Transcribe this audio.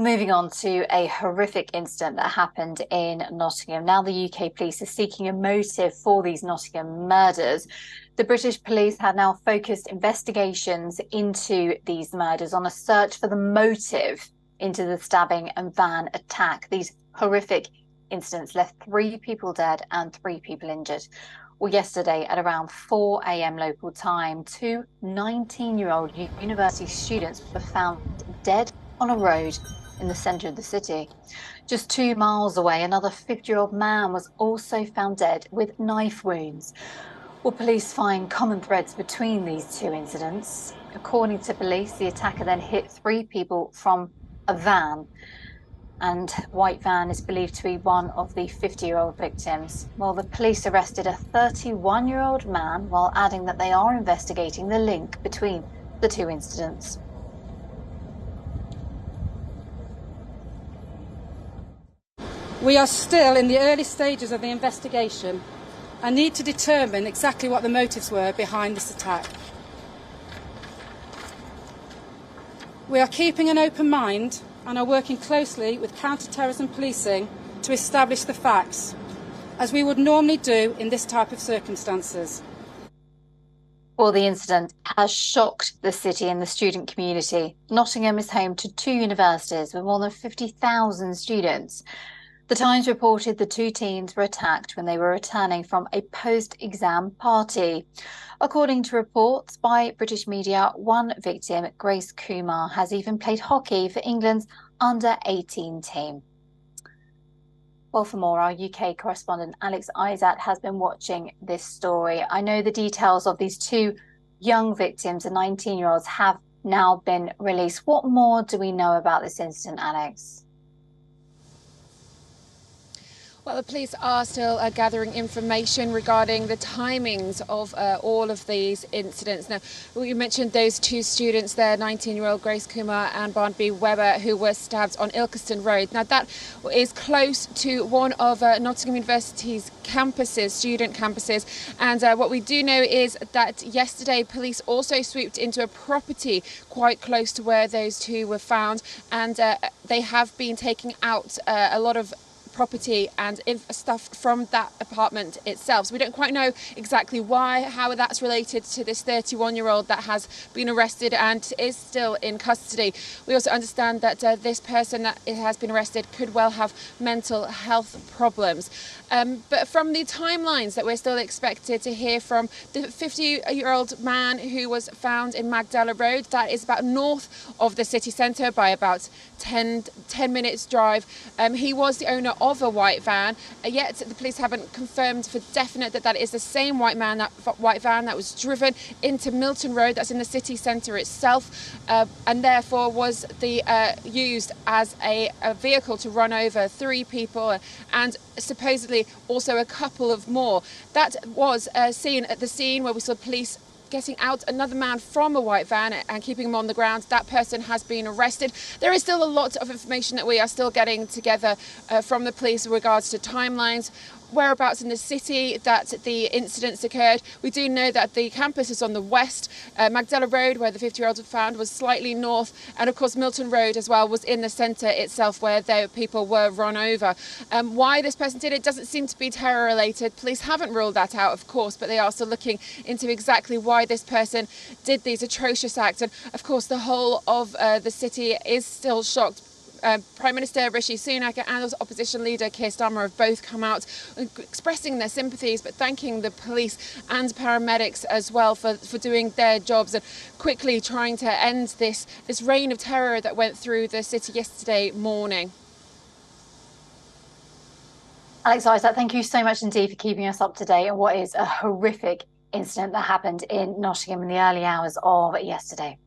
Well, moving on to a horrific incident that happened in Nottingham. Now, the UK police are seeking a motive for these Nottingham murders. The British police have now focused investigations into these murders on a search for the motive into the stabbing and van attack. These horrific incidents left 3 people dead and 3 people injured. Well, yesterday at around 4 a.m. local time, 2 19-year-old university students were found dead on a road in the centre of the city. Just 2 miles away, another 50-year-old man was also found dead with knife wounds. Well, police find common threads between these 2 incidents. According to police, the attacker then hit 3 people from a van, and white van is believed to be one of the 50-year-old victims. Well, the police arrested a 31-year-old man while adding that they are investigating the link between the 2 incidents. We are still in the early stages of the investigation and need to determine exactly what the motives were behind this attack. We are keeping an open mind and are working closely with counter-terrorism policing to establish the facts, as we would normally do in this type of circumstances. Well, the incident has shocked the city and the student community. Nottingham is home to 2 universities with more than 50,000 students. The Times reported the 2 teens were attacked when they were returning from a post-exam party. According to reports by British media, one victim, Grace Kumar, has even played hockey for England's under-18 team. Well, for more, our UK correspondent Alex Isaac has been watching this story. I know the details of these 2 young victims, the 19-year-olds, have now been released. What more do we know about this incident, Alex? Well, the police are still gathering information regarding the timings of all of these incidents. Now, you mentioned those 2 students there, 19-year-old Grace Kumar and Barnaby Webber, who were stabbed on Ilkeston Road. Now, that is close to one of Nottingham University's campuses, student campuses. And what we do know is that yesterday police also swooped into a property quite close to where those 2 were found. And they have been taking out a lot of property and stuff from that apartment itself. So we don't quite know exactly how that's related to this 31-year-old that has been arrested and is still in custody. We also understand that this person that has been arrested could well have mental health problems. But from the timelines that we're still expected to hear from, the 50-year-old man who was found in Magdala Road, that is about north of the city centre by about 10 minutes drive. He was the owner of a white van, yet the police haven't confirmed for definite that that is the same white van that was driven into Milton Road, that's in the city centre itself, and therefore was used as a vehicle to run over 3 people and supposedly also a couple of more. That was seen at the scene where we saw police getting out another man from a white van and keeping him on the ground. That person has been arrested. There is still a lot of information that we are still getting together from the police in regards to timelines, whereabouts in the city that the incidents occurred. We do know that the campus is on the west. Magdala Road, where the 50-year-olds were found, was slightly north. And of course, Milton Road as well was in the centre itself where the people were run over. Why this person did it doesn't seem to be terror related. Police haven't ruled that out, of course, but they are still looking into exactly why this person did these atrocious acts. And of course, the whole of the city is still shocked. Prime Minister Rishi Sunak and opposition leader Keir Starmer have both come out expressing their sympathies, but thanking the police and paramedics as well for doing their jobs and quickly trying to end this reign of terror that went through the city yesterday morning. Alex Isaac, thank you so much indeed for keeping us up to date on what is a horrific incident that happened in Nottingham in the early hours of yesterday.